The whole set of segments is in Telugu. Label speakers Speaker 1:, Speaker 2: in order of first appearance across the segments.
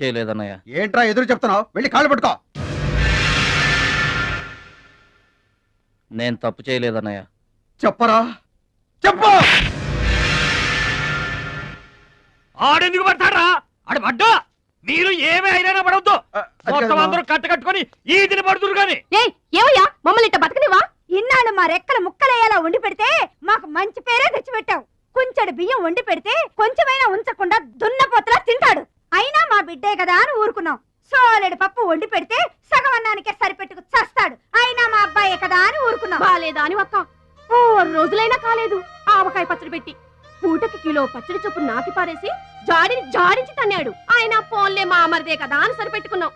Speaker 1: చేయలేదన్నయ్య.
Speaker 2: ఏంట్రా ఎదురు చెప్తున్నావు? వెళ్ళి కాళ్ళు పట్టుకో.
Speaker 1: నేను తప్పు చేయలేదన్నయ్య.
Speaker 2: చెప్పరా, చెప్పు.
Speaker 3: ఆడెందుకు పడతాడా? ఆడు పడ్డా మీరు ఏమీ అయినా పడవద్దు. మొత్తం అందరూ కట్టుకొని ఈ దిన పడుతురు గాని.
Speaker 4: ఏమయ్యా మమ్మల్ని ఇట్ట బతకనివా? ఇన్నాళ్ళు మా రెక్కల ముక్కలయ్యేలా వండి పెడితే మాకు మంచి పేరే తెచ్చిపెట్టావు. కొంచెడు బియ్యం వండి పెడితే కొంచెమైనా ఉంచకుండా దున్నపోతలా తింటాడు. అయినా మా బిడ్డే కదా అని ఊరుకున్నాం. సోలెడు పప్పు వండి పెడితే సగం అన్నానికే సరిపెట్టుకు చస్తాడు. అయినా మా అబ్బాయే కదా అని ఊరుకున్నాం. బాలేదా అని ఒక్క 4 రోజులైనా కాలేదు ఆవకాయ పచ్చడి పెట్టి పూటకి కిలో పచ్చడి చొప్పు నాకి పారేసి జాడించి తన్నాడు. ఆయన పోన్లే మా అమర్దే కదా అని సరిపెట్టుకున్నాం.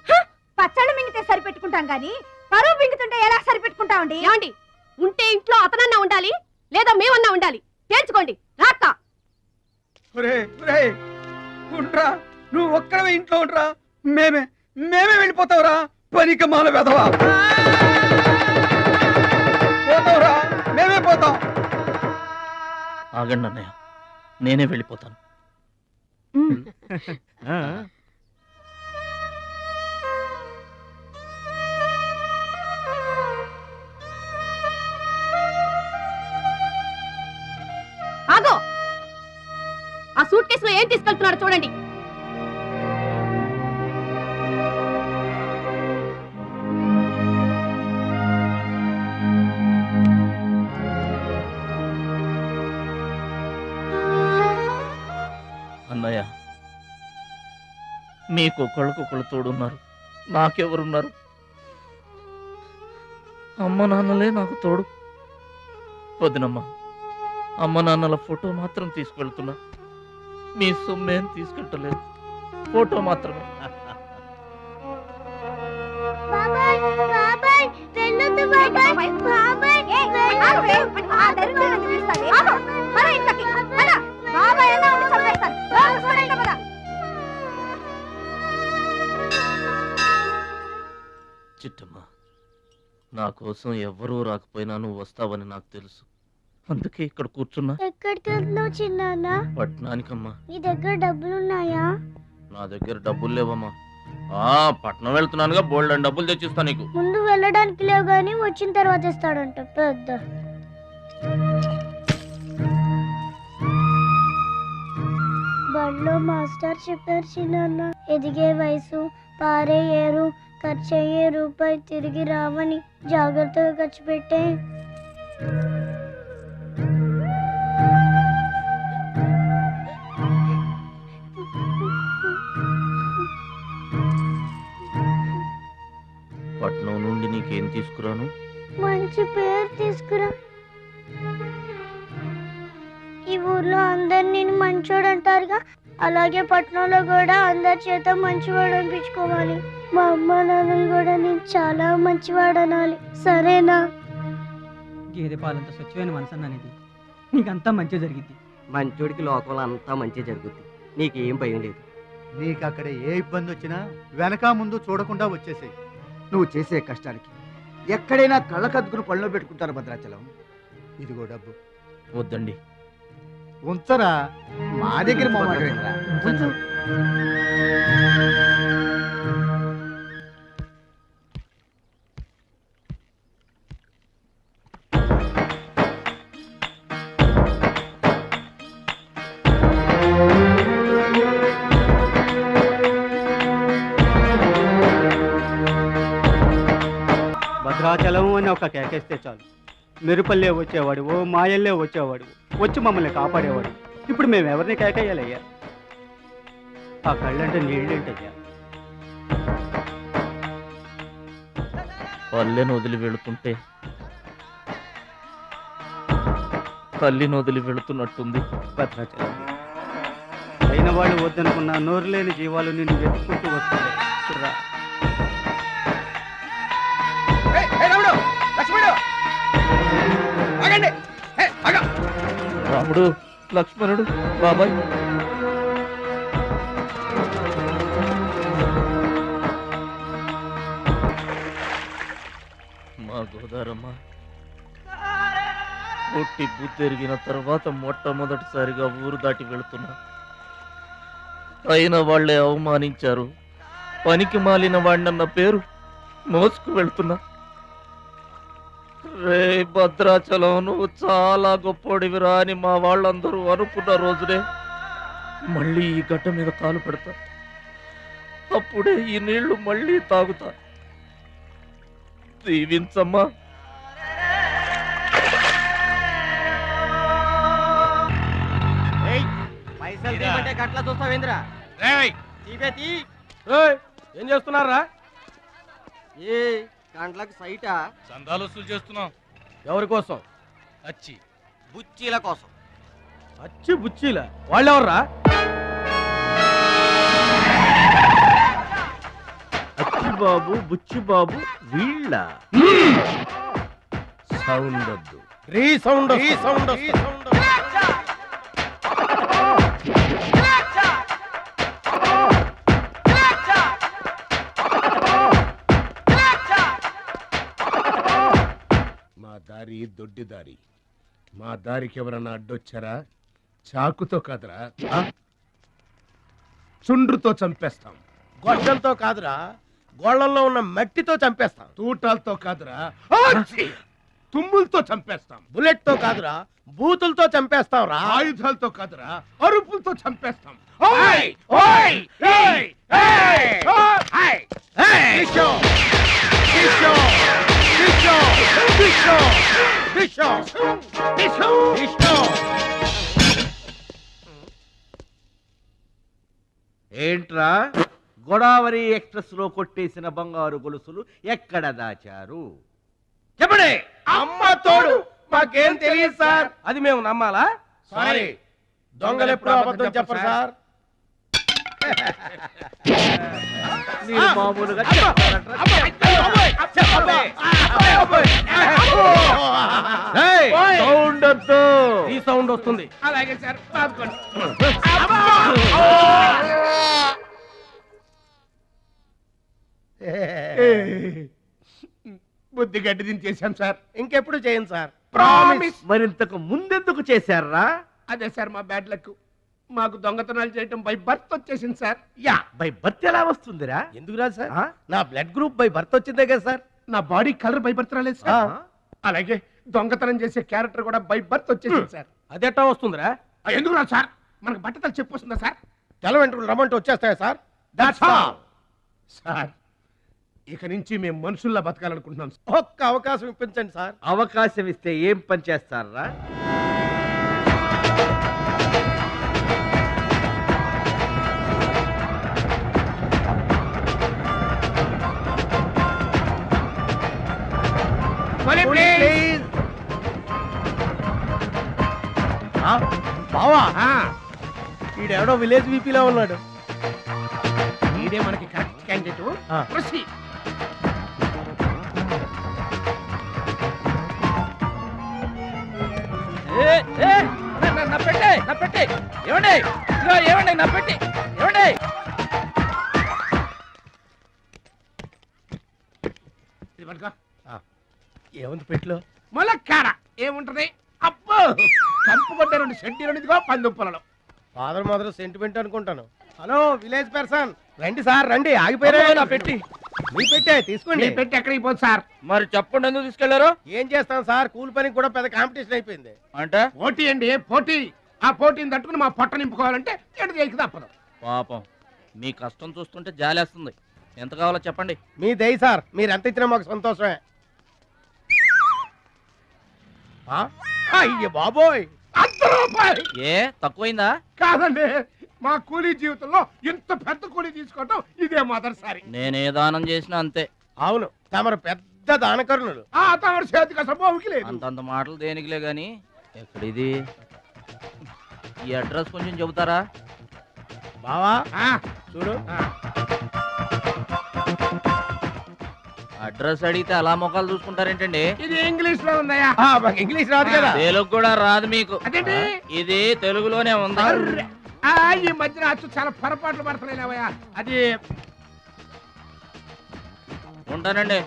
Speaker 4: పచ్చళ్ళు మింగితే సరిపెట్టుకుంటాం గాని పరువు మింగుతుంటే ఎలా సరిపెట్టుకుంటామండి? ఏమండి, ఉంటే ఇంట్లో అతనన్నా ఉండాలి, లేదా మేమన్నా ఉండాలి. తేల్చుకోండి. రాక్క
Speaker 2: నువ్వు ఒక్కడవే ఇంట్లో ఉండరా. మేమే వెళ్ళిపోతావురా. పనికి మాల వెధవా. పోతావురా, మేమే పోతాం.
Speaker 1: ఆగండి అన్నయ్య, నేనే వెళ్ళిపోతాను.
Speaker 4: ఆగో, ఆ సూట్ కేసులో ఏం తీసుకెళ్తున్నాడు చూడండి.
Speaker 1: అన్నయ్య, మీకు ఒకళ్ళకొకళ్ళు తోడున్నారు, నాకెవరున్నారు? అమ్మ నాన్నలే నాకు తోడు. వదినమ్మా, అమ్మ నాన్నల ఫోటో మాత్రం తీసుకెళ్తున్నా. మీ సొమ్మేం తీసుకెళ్ళలేదు, ఫోటో మాత్రమే. చిట్టమ్మ, నా కోసం ఎవ్వరూ రాకపోయినా నువ్వు వస్తావని నాకు తెలుసు. అందుకే ఇక్కడ కూర్చున్నా.
Speaker 5: ఎక్కడికి వెళ్తున్నావు చిన్నాన్న?
Speaker 1: పట్నానికమ్మా.
Speaker 5: నీ దగ్గర డబ్బులున్నాయా?
Speaker 1: నా దగ్గర డబ్బులు లేవమ్మా. పట్నం వెళ్తున్నానుగా, బోల్డెన్ డబ్బులు తెచ్చిస్తా నీకు.
Speaker 5: ముందు వెళ్ళడానికి లేవు గాని వచ్చిన తర్వాత ఇస్తాడంట పెద్ద. బడిలో మాస్టర్ చెప్పారు చిన్నాన్న, ఎదిగే వయసు, పారే ఏరు, ఖర్చయ్యే రూపాయి తిరిగి రావని. జాగ్రత్తగా ఖర్చు పెట్టే.
Speaker 1: పట్నం నుండి నీకేం తీసుకురాను?
Speaker 5: మంచి పేరు తీసుకురా. ఈ ఊర్లో అందరు నేను మంచోడు అంటారుగా, అలాగే పట్నంలో కూడా అందరి చేత మంచివాడు అనిపించుకోవాలి. మా అమ్మ నాన్నలు కూడా నేను చాలా మంచివాడు అనాలి. సరేనా?
Speaker 6: గేదె పాలంత స్వచ్ఛమైన మనసు అనేది నీకంతా మంచి జరిగింది.
Speaker 7: మంచోడికి లోకంలో అంతా మంచి జరుగుద్ది. నీకేం భయం లేదు.
Speaker 2: నీకు అక్కడ ఏ ఇబ్బంది వచ్చినా వెనక ముందు చూడకుండా వచ్చేసేయి. నువ్వు చేసే కష్టానికి ఎక్కడైనా కళ్ళకద్దుకుని పనిలో పెట్టుకుంటారు భద్రాచలం. ఇదిగో డబ్బు.
Speaker 1: వద్దండి.
Speaker 2: ఉంచరా, మా దగ్గర
Speaker 6: భద్రాచలం అని ఒక కేకేస్తే చాలు, మెరుపల్లే వచ్చేవాడు, ఓ మాయల్లే వచ్చేవాడు, వచ్చి మమ్మల్ని కాపాడేవాడు. ఇప్పుడు మేము ఎవరిని కేకేయాలయ్యా? ఆ కళ్ళంటే నీళ్ళేంటయ్యా?
Speaker 1: పల్లెను వదిలి వెళుతుంటే తల్లిని వదిలి వెళుతున్నట్టుంది.
Speaker 6: భద్రాచలం అయిన వాళ్ళు వద్దనుకున్న నోరు లేని జీవాలు నిన్ను వెతుక్కుంటూ వస్తాయి.
Speaker 1: రాముడు, లక్ష్మణుడు, బాబాయ్. మా గోదారమ్మ పుట్టి బుద్ధెరిగిన తర్వాత మొట్టమొదటిసారిగా ఊరు దాటి వెళుతున్నా. అయిన వాళ్లే అవమానించారు, పనికి మాలిన వాడినన్న పేరు మోసుకు వెళ్తున్నా. రే భద్రాచలం, నువ్వు చాలా గొప్పోడివిరా అని మా వాళ్ళందరూ అనుకున్న రోజునే మళ్ళీ ఈ గడ్డ మీద కాలు పెడతా. అప్పుడే ఈ నీళ్లు మళ్ళీ తాగుతా. దీవించమ్మా.
Speaker 7: పైసలు తీయమంటే గట్లా చూస్తావేంద్రా?
Speaker 3: ఏం చేస్తున్నారా?
Speaker 7: ఏ గంటలకు సైటా?
Speaker 3: చందాలు వసూలు చేస్తున్నాం. ఎవరి కోసం? అచ్చి
Speaker 7: బుచ్చీల కోసం.
Speaker 3: అచ్చి బుచ్చీల వాళ్ళెవర్రా?
Speaker 1: అచ్చి బాబు, బుచ్చి బాబు వీళ్ళ సౌండ్ వద్దు.
Speaker 3: రీసౌండ్
Speaker 8: మా దారి దొడ్డి దారి. మా దారికి ఎవరన్నా అడ్డొచ్చారా? చాకుతో కాదురా, చుండ్రుతో చంపేస్తాం.
Speaker 3: గొడ్డలతో కాదురా, గోళ్లలో ఉన్న మట్టితో చంపేస్తాం.
Speaker 8: తూటాలతో కాదురా, తుమ్ములతో చంపేస్తాం.
Speaker 3: బుల్లెట్ తో కాదురా, బూతులతో చంపేస్తాం రా.
Speaker 8: ఆయుధాలతో కాదురా, అరుపులతో చంపేస్తాం.
Speaker 1: ఏంట్రా, గోదావరి ఎక్స్ప్రెస్ లో కొట్టేసిన బంగారు గొలుసులు ఎక్కడ దాచారు?
Speaker 3: చెప్పండి. అమ్మ తోడు మాకేం తెలియదు సార్. అది మేము నమ్మాలా?
Speaker 8: సారీ,
Speaker 3: దొంగలు ఎప్పుడు అబద్ధం చెప్పరు సార్.
Speaker 1: మీరు మామూలుగా సౌండ్ వద్దు.
Speaker 3: ఈ సౌండ్ వస్తుంది.
Speaker 8: అలాగే సార్, పాదుకోండి. బుద్ధి గడ్డి దించేశాం సార్.
Speaker 3: ఇంకెప్పుడు చేయండి సార్.
Speaker 8: ప్రామిస్.
Speaker 1: మరింతకు ముందెందుకు చేశారా?
Speaker 8: అదే సార్ మా బ్యాడ్ లక్. మాకు దొంగతనాలు చేయటం బై బర్త్ వచ్చేసింది సార్.
Speaker 1: యా, బై బర్త్ ఎలా వస్తుందిరా?
Speaker 3: ఎందుకు రాదు సార్? నా బ్లడ్ గ్రూప్ బై బర్త్ వచ్చిందే కదా సార్.
Speaker 8: నా బాడీ కలర్ బై బర్త్ రాలేదు సార్. అలాగే దొంగతనం చేసే క్యారెక్టర్ కూడా బై బర్త్ వచ్చేసింది సార్.
Speaker 3: అదెట్టా వస్తుందిరా?
Speaker 8: ఎందుకు రాదు సార్? మనకు బట్టతలు చెప్పు వస్తుందా సార్?
Speaker 3: తెల్ల వెంట్రుకలు రమ్మంటే వచ్చేస్తాయా సార్?
Speaker 8: That's all sir. ఇక నుంచి మేము మనుషుల్లా బతకాలనుకుంటున్నాం సార్.
Speaker 3: ఒక్క అవకాశం ఇప్పించండి సార్.
Speaker 1: అవకాశం ఇస్తే ఏం పని చేస్తారా?
Speaker 3: బావా, ఈడెవడో విలేజ్ వీపీలో ఉన్నాడు.
Speaker 8: ఇదే మనకి కరెక్ట్ క్యాండిడేట్. ప్రొసీడ్.
Speaker 3: ఏముంది పెట్లో?
Speaker 8: ములక్కాడ ఏముంటది? అబ్బో, కంపు కొట్టే 2 సెంటీలు పందుప్పలలో.
Speaker 3: ఫాదర్ మదర్ సెంటిమెంట్ అనుకుంటాను. హలో విలేజ్ పర్సన్, రండి సార్ రండి. ఆగిపోయారా నా పెట్టి? మీ పెట్టే తీసుకోండి.
Speaker 8: మీ పెట్టి ఎక్కడికి పోదు సార్?
Speaker 1: మరి చెప్పండి, ఎందుకు తీసుకెళ్లారు?
Speaker 3: ఏం చేస్తాం సార్, కూలి పనికి కూడా పెద్ద కాంపిటీషన్ అయిపోయింది.
Speaker 1: అంటే
Speaker 8: పోటీ అండి, పోటీ. ఆ పోటీని తట్టుకుని మా పొట్ట నింపుకోవాలంటే ఎటు చేయక తప్పదు.
Speaker 1: పాపం, మీ కష్టం చూస్తుంటే జాలేస్తుంది. ఎంత కావాలో చెప్పండి.
Speaker 3: మీ దయ సార్, మీరు ఎంత ఇచ్చినా మాకు సంతోషమే. అయ్య బాబోయ్,
Speaker 8: ₹100.
Speaker 1: ఏ తక్కువైందా?
Speaker 8: కాదండి, మా కూలీ జీవితంలో ఇంత పెద్ద కూలీ తీసుకోవటం ఇదే మొదటిసారి.
Speaker 1: నేనే దానం చేసినా అంతే.
Speaker 3: అవును, తమరు పెద్ద దానకరుణులు.
Speaker 8: ఆ తమరి చేతికి అసలు బావుకి లేదు.
Speaker 1: అంతంత మాటలు దేనికిలే గాని, ఎక్కడిది? ఈ అడ్రస్ కొంచెం చెబుతారా?
Speaker 3: బావా
Speaker 8: ఆ,
Speaker 3: చూడు,
Speaker 1: అడ్రస్ అడిగితే అలా మొక్కలు చూసుకుంటారేంటండి?
Speaker 8: ఇది ఇంగ్లీష్ లో ఉందయ్యా.
Speaker 3: మాకు ఇంగ్లీష్ రాదు కదా.
Speaker 1: తెలుగు కూడా రాదు మీకు.
Speaker 8: అదేంటి?
Speaker 1: ఇది తెలుగులోనే ఉంది.
Speaker 8: అర్రె. ఈ మధ్యన అచ్చు చాలా పొరపాట్లు పడుతున్నాయివయ్యా. అది
Speaker 1: ఉంటానండి.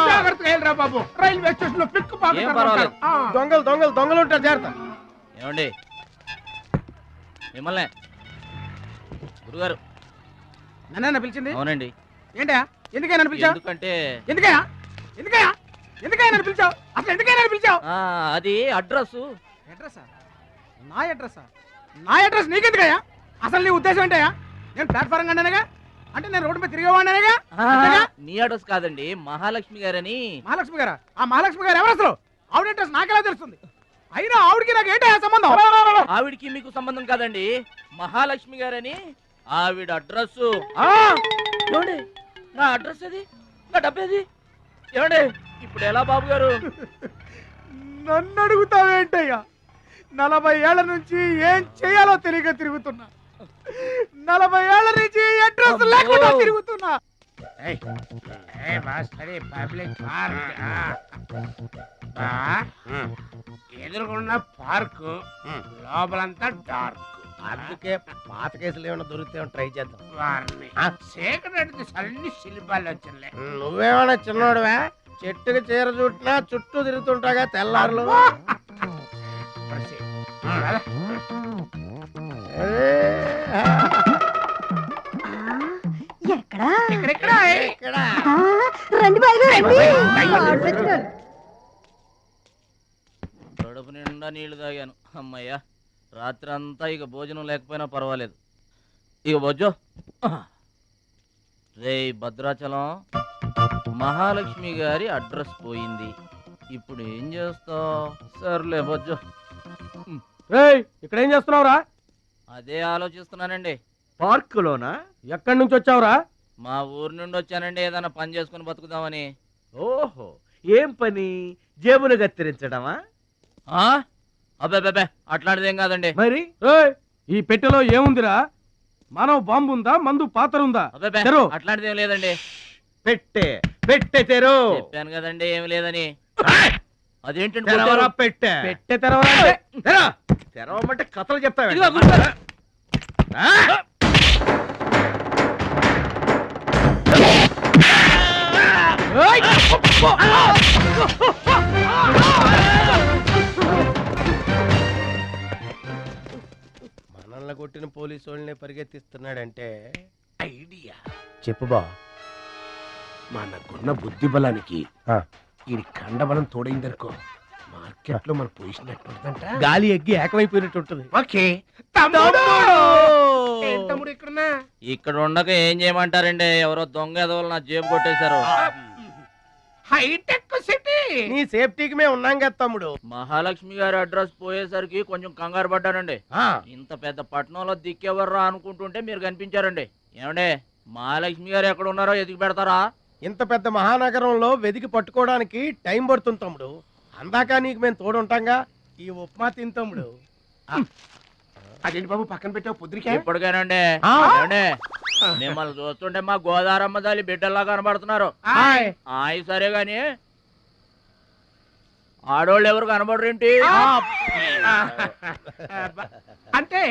Speaker 8: జాగ్రత్తగా వెళ్ళరా బాబు, రైల్వే స్టేషన్ లో పిక్
Speaker 1: ఏం పర్వాలేదు.
Speaker 3: దొంగలు దొంగలు దొంగలు ఉంటారు, జాగ్రత్త.
Speaker 1: ఏమండి, మిమ్మల్ని గురుగారు.
Speaker 8: నన్ను పిలిచింది.
Speaker 1: అవునండి,
Speaker 9: ఏంటయ్యా ఎందుకైనా పిలిచావు?
Speaker 1: ఎందుకంటే
Speaker 9: ఎందుకయ్యా ఎందుకయ్యా ఎందుకైనా పిలిచావు? అసలు ఎందుకైనా పిలిచావు?
Speaker 1: అది అడ్రస్.
Speaker 9: అడ్రస్సా? నా అడ్రస్సా? నా అడ్రస్ నీకెందుకయ్యా? అసలు నీ ఉద్దేశం ఏంటయ్యా? నేను ప్లాట్ఫారం కండానగా, అంటే నేను రోడ్డు మీద తిరిగేవాడినగా.
Speaker 1: నీ అడ్రస్ కాదండి, మహాలక్ష్మి గారని.
Speaker 9: మహాలక్ష్మి గారా? ఆ మహాలక్ష్మి గారు ఎవరు అసలు? ఆవిడ అడ్రస్ నాకెలా తెలుస్తుంది? అయినా ఆవిడకి నాకు ఏంటయ్యా సంబంధం?
Speaker 1: ఆవిడికి మీకు సంబంధం కాదండి, మహాలక్ష్మి గారని ఆవిడ అడ్రస్. ఏమండి నా అడ్రస్ అది, నా డబ్బేది? ఏమండి ఇప్పుడు ఎలా బాబు గారు?
Speaker 9: నన్ను అడుగుతావేంటయ్యా? 40 ఏళ్ల నుంచి ఏం చేయాలో తెలియక తిరుగుతున్నా. 40 ఏళ్ల నుంచి అడ్రస్ లేకుండా తిరుగుతున్నా.
Speaker 8: ఎదురుకున్న పార్క్ లోపలంతా డార్క్. అందుకే పాత కేసులు ఏమైనా దొరికితే ట్రై చేద్దాం. వారిని చీకటి అన్ని శిల్పాలు వచ్చినాయి. నువ్వేమైనా చిన్నోడువా? చెట్టుకి చీర చుట్టినా చుట్టూ తిరుగుతుంటాగా తెల్లారులు.
Speaker 1: కడుపు నిండా నీళ్లు తాగాను, అమ్మయ్యా. రాత్రి అంతా ఇక భోజనం లేకపోయినా పర్వాలేదు. ఇక బొజ్జో. రే భద్రాచలం, మహాలక్ష్మి గారి అడ్రస్ పోయింది, ఇప్పుడు ఏం చేస్తావు? సర్లే బొజ్జో.
Speaker 3: ఇక్కడ ఏం చేస్తున్నావురా?
Speaker 1: అదే ఆలోచిస్తున్నానండి.
Speaker 2: పార్కులోనా?
Speaker 3: ఎక్కడి నుంచి వచ్చావురా?
Speaker 1: మా ఊరు నుండి వచ్చానండి, ఏదైనా పని చేసుకుని బతుకుదామని.
Speaker 2: ఓహో, ఏం పని? జేబులు కత్తిరించడమా?
Speaker 1: అబ్బే అట్లాంటిదేం కాదండి.
Speaker 2: మరి
Speaker 3: ఈ పెట్టెలో ఏముందిరా? మానవ బాంబు ఉందా? మందు పాత్ర ఉందా?
Speaker 1: అబ్బే అట్లాంటిదేం లేదండి.
Speaker 2: పెట్టే తెరు.
Speaker 1: చెప్పాను కదండి ఏమి లేదని. అదేంటండి
Speaker 2: పెట్టే
Speaker 3: పెట్టె తెరవరా?
Speaker 2: తెరవమంటే కథలు చెప్తావు.
Speaker 8: మనల్ని కొట్టిన పోలీసు వాళ్ళని పరిగెత్తిస్తున్నాడంటే ఐడియా. చెప్పు బా. మనకున్న బుద్ధి బలానికి ఈ కండబలం తోడైందనుకో, మార్కెట్ లో మన పొజిషన్ ఎట్టుంటదంట.
Speaker 2: గాలి ఎగ్గి ఏకమైపోయినట్టు ఉంటుంది.
Speaker 8: ఓకే తమ్ముడు ఇక్కడున్నా.
Speaker 1: ఇక్కడ ఉండక ఏం చేయమంటారండి? ఎవరో దొంగ ఎదవలు నా జేబు కొట్టేశారు.
Speaker 8: హైటెక్ సిటీ, నీ సేఫ్టీకి మేము ఉన్నాం కదా తమ్ముడు.
Speaker 1: మహాలక్ష్మి గారి అడ్రస్ పోయేసరికి కొంచెం కంగారు పడ్డానండి. ఇంత పెద్ద పట్టణంలో దిక్కెవర్రా అనుకుంటుంటే మీరు కనిపించారండి. ఏమండే, మహాలక్ష్మి గారు ఎక్కడ ఉన్నారో ఎదిగి పెడతారా?
Speaker 8: ఇంత పెద్ద మహానగరంలో వెతికి పట్టుకోవడానికి టైం పడుతుంది తమ్ముడు. అందాక నీకు మేము తోడుంటాంగా. ఈ ఉప్మా తిని తమ్ముడు. అదేంటి బాబు పక్కన పెట్టావు పొద్దురికే?
Speaker 1: ఇప్పటికేనండి మిమ్మల్ని చూస్తుంటే మా గోదారమ్మ తల్లి బిడ్డల్లా కనబడుతున్నారు. ఆయ్ సరే గాని ఆడోళ్ళు ఎవరు కనబడరేంటి?
Speaker 8: అంటే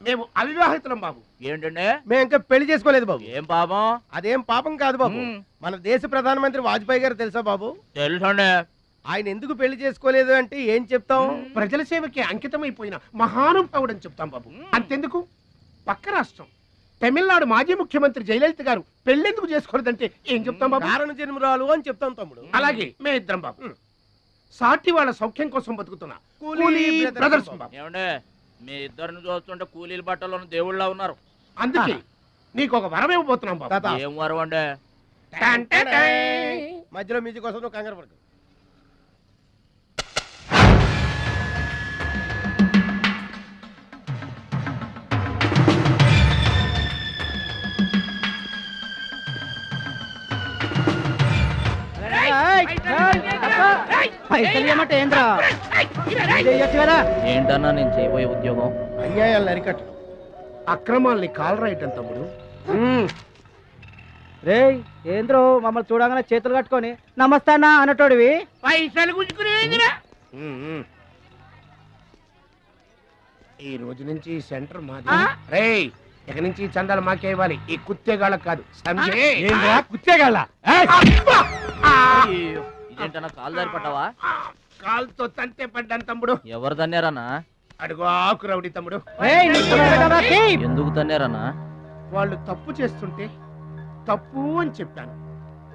Speaker 8: మేము అవివాహితులం బాబు.
Speaker 1: ఏంటండి?
Speaker 8: మేము ఇంకా పెళ్లి చేసుకోలేదు బాబు.
Speaker 1: ఏం పాపం?
Speaker 8: అదేం పాపం కాదు బాబు. మన దేశ ప్రధానమంత్రి వాజ్పేయి గారు తెలుసా బాబు?
Speaker 1: తెలుసండి.
Speaker 8: ఆయన ఎందుకు పెళ్లి చేసుకోలేదు అంటే ఏం చెప్తాం? ప్రజల సేవకి అంకితమైపోయిన మహానుభావుడు అని చెప్తాం బాబు. అంతెందుకు, పక్క రాష్ట్రం తమిళనాడు మాజీ ముఖ్యమంత్రి జయలలిత గారు పెళ్లెందుకు చేసుకోలేదంటే ఏం చెప్తాం బాబు? కారణ జన్మరాలు అని చెప్తాం తమ్ముడు. అలాగే మేమిద్దరం బాబు సాటి వాళ్ళ సౌఖ్యం కోసం బతుకుతున్నా కూలీ బ్రదర్స్ బాబు.
Speaker 1: ఏమండే, మీ ఇద్దరిని చూస్తుంటే కూలీల బట్టలో దేవుళ్ళ ఉన్నారు.
Speaker 8: అందుకే నీకు ఒక వరం ఇవ్వబోతున్నాం బాబు.
Speaker 1: ఏం వరం అండి?
Speaker 8: మధ్యలో మ్యూజిక్ కోసం నువ్వు కంగారు పడకు.
Speaker 1: ఏంటన్నా నేను చేయబోయే ఉద్యోగం?
Speaker 8: అన్యాయాలను అరికట్టు, అక్రమాల్ని కాలరాయటం తమ్ముడు.
Speaker 6: రే ఏంద్రో మమ్మల్ని చూడగానే చేతులు కట్టుకొని నమస్తానా అన్నటోడివి
Speaker 8: పైసలు గుంజుకునేదిరా. ఈ రోజు నుంచి సెంటర్ మాది. రేయ్, ఇక నుంచి చందాలు మాకే ఇవ్వాలి, ఈ కుత్తేగాళ్ళకి కాదు.
Speaker 3: కుత్తేగాళ్ళ?
Speaker 1: ఇదేంటన్నా కాలు దారి పడ్డావా?
Speaker 8: కాలుతో తంతే పడ్డాను తమ్ముడు.
Speaker 1: ఎవరు తన్నారన్నా?
Speaker 8: అడుగు ఆకు రౌడీ తమ్ముడు.
Speaker 1: ఎందుకు తన్నారన్నా?
Speaker 8: వాళ్ళు తప్పు చేస్తుంటే తప్పు అని చెప్పాను.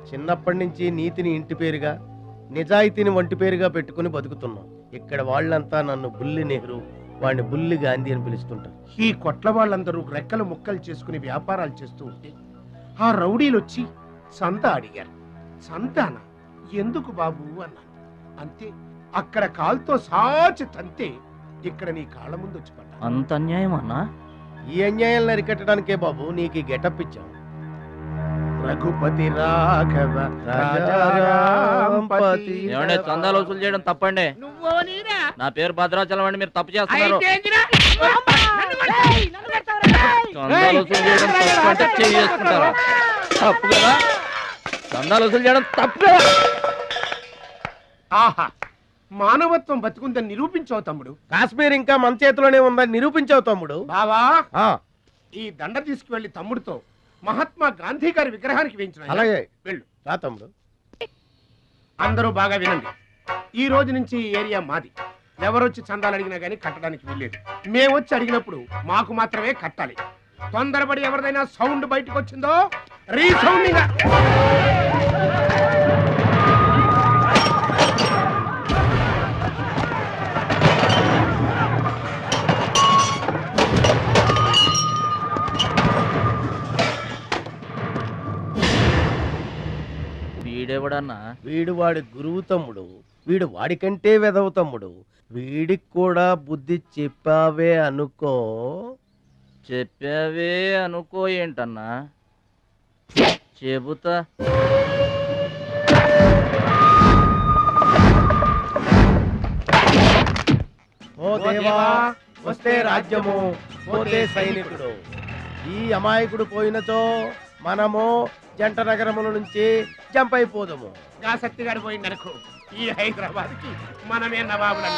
Speaker 10: చిన్నప్పటి నుంచి నీతిని ఇంటి పేరుగా, నిజాయితీని వంటి పేరుగా పెట్టుకుని బతుకుతున్నాం. ఇక్కడ వాళ్ళంతా నన్ను బుల్లి నెహ్రూ, వాడిని బుల్లి గాంధీ అని పిలుస్తుంటారు.
Speaker 8: ఈ కొట్ల వాళ్ళందరూ రెక్కలు ముక్కలు చేసుకుని వ్యాపారాలు చేస్తూ ఉంటే ఆ రౌడీలు వచ్చి సంత అడిగారు. సంతానా? ఎందుకు బాబు అన్నాను. అంతే, అక్కడ కాలుతో సాచి తంతే ఇక్కడ నీ కాళ్ళ ముందు వచ్చి పడ్డా.
Speaker 1: అంత అన్యాయం అన్నా?
Speaker 10: ఈ అన్యాయాలను అరికట్టడానికే బాబు నీకు ఈ గెటప్ ఇచ్చాం. రఘుపతి రాఘవ రాజారాంపతి.
Speaker 1: ఏమంటే చందాలు వసూలు చేయడం తప్పండి. నా పేరు భద్రాచలం అండి, మీరు తప్పు చేస్తున్నారు. చందాలు వసూలు చేయడం తప్పు అంటే చేసుకుంటారా? తప్పు కదా, చందాలు వసూలు చేయడం తప్పు కదా.
Speaker 8: ఆహా, మానవత్వం బతుకుందని నిరూపించావు తమ్ముడు.
Speaker 10: కాశ్మీర్ ఇంకా మన చేతిలోనే ఉందని నిరూపించావు తమ్ముడు.
Speaker 8: బావా, ఈ దండ తీసుకువెళ్లి తమ్ముడితో మహాత్మా గాంధీ గారి విగ్రహానికి వేయించిన.
Speaker 10: అలాగే
Speaker 8: వెళ్ళు.
Speaker 10: రా తమ్ముడు.
Speaker 8: అందరూ బాగా వినండి. ఈ రోజు నుంచి ఈ ఏరియా మాది. ఎవరొచ్చి చందాలు అడిగినా గానీ కట్టడానికి వీల్లేదు. మేమొచ్చి అడిగినప్పుడు మాకు మాత్రమే కట్టాలి. తొందరపడి ఎవరిదైనా సౌండ్ బయటకు వచ్చిందో రీసౌండింగ్.
Speaker 1: వీడెవడన్నా?
Speaker 10: వీడు వాడి గురువు తమ్ముడు. వీడు వాడికంటే వెదవు తమ్ముడు. వీడికి కూడా బుద్ధి చెప్పావే అనుకో.
Speaker 1: చెప్పావే అనుకో ఏంటన్నా? చెబుతా.
Speaker 10: ఓ దేవా వస్తే రాజ్యము, పోతే సైనికుడు. ఈ అమాయకుడు పోయినచో మనము జంట నగరముల నుంచి జంప్ అయిపోదాము.
Speaker 8: గా సత్తిగాడు పోయిందనుకో, ఈ హైదరాబాద్ కి మనమే నవాబులం.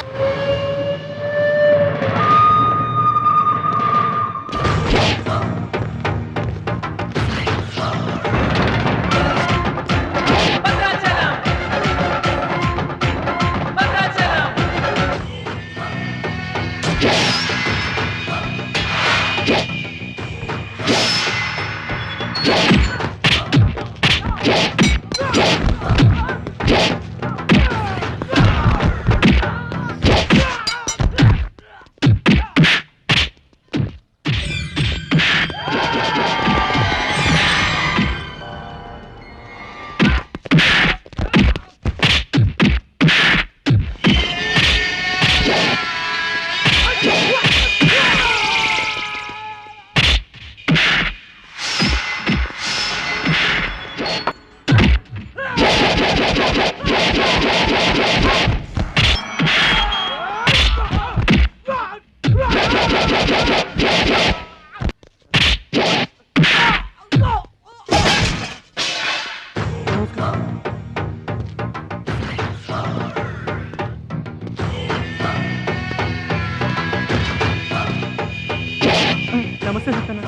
Speaker 6: నమస్తే సత్తన్న.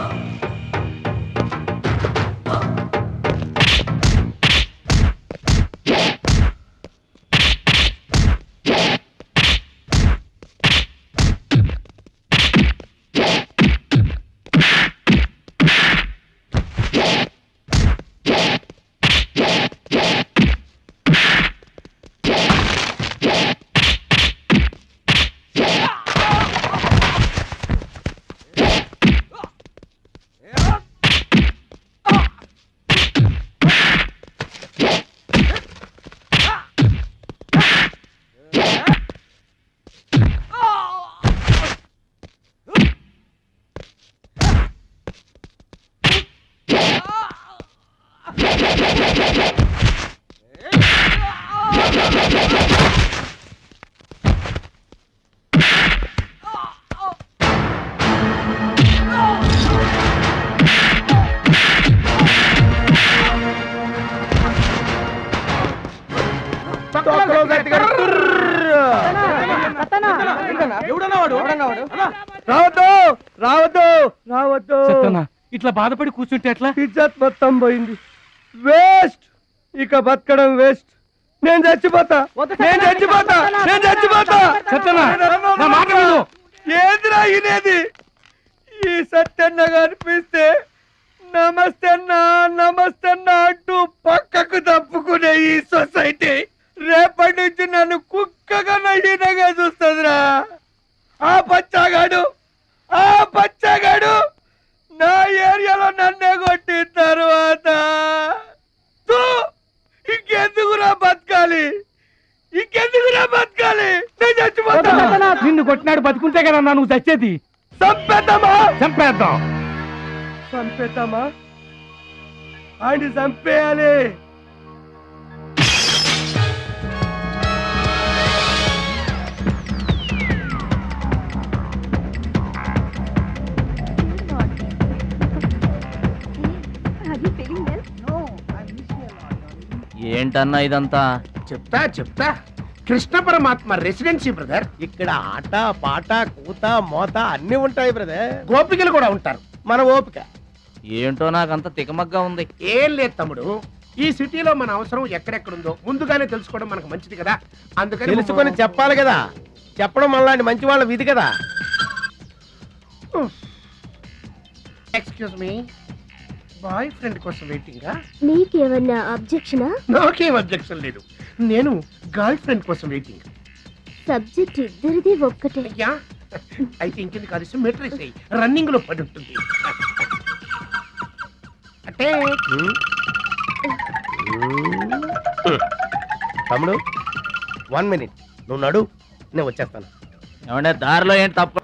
Speaker 6: ఇట్లా బాధపడి కూర్చుంటే ఎట్లా?
Speaker 10: ఇజ్జత్ మొత్తం పోయింది. వేస్ట్, ఇక బతకడం వేస్ట్. నేను చచ్చిపోతా. ఏందిరా ఇనేది? ఈ సత్యన్న కనిపిస్తే
Speaker 11: నమస్తే అన్నా అంటూ పక్కకు తప్పుకునే ఈ సొసైటీ రేపటి నుంచి నన్ను కుక్కగా నహీనంగా చూస్తుందిరా. ఆ పచ్చగాడు నా ఏరియాలో నన్నే కొట్టిన తర్వాత ఇంకెందుకురా బతకాలి నేను చచ్చిపోతా.
Speaker 3: నిన్ను కొట్టినాడు బతుకుంటే కదా నువ్వు చచ్చేది.
Speaker 11: చంపేద్దామా ఆయన చంపేయాలి.
Speaker 1: ఏంటన్నా ఇదంతా?
Speaker 8: చెప్తా కృష్ణ పరమాత్మ రెసిడెన్సీ బ్రదర్.
Speaker 10: ఇక్కడ ఆట పాట కూత మోత అన్ని ఉంటాయి బ్రదర్.
Speaker 8: గోపికలు కూడా ఉంటారు.
Speaker 10: మన ఓపిక
Speaker 1: ఏంటో నాకంత తికమగ్గా ఉంది.
Speaker 8: ఏం లేదు తమ్ముడు, ఈ సిటీలో మన అవసరం ఎక్కడెక్కడుందో ముందుగానే తెలుసుకోవడం మనకు మంచిది కదా. అందుకని
Speaker 10: తెలుసుకొని చెప్పాలి కదా. చెప్పడం మనలాంటి మంచి వాళ్ళ విధి కదా.
Speaker 8: ఎక్స్క్యూజ్ మీ, బాయ్ ఫ్రెండ్ కోసం వెయిటింగా?
Speaker 5: నీకేమన్నా అబ్జెక్షనా?
Speaker 8: నాకేం అబ్జెక్షన్ లేదు. నేను గర్ల్ ఫ్రెండ్ కోసం వెయిటింగ్.
Speaker 5: సబ్జెక్ట్ ఇద్దరిది ఒక్కటే.
Speaker 8: అయ్యా అయితే ఇంకెందుకు కలిసి మెట్రేస్ అయ్యి రన్నింగ్ లో పడి ఉంటుంది. అంటే
Speaker 10: తమ్ముడు 1 minute నువ్వు నడు, నేను వచ్చేస్తాను.
Speaker 1: ఏమంటే దారిలో ఏంటి తప్ప?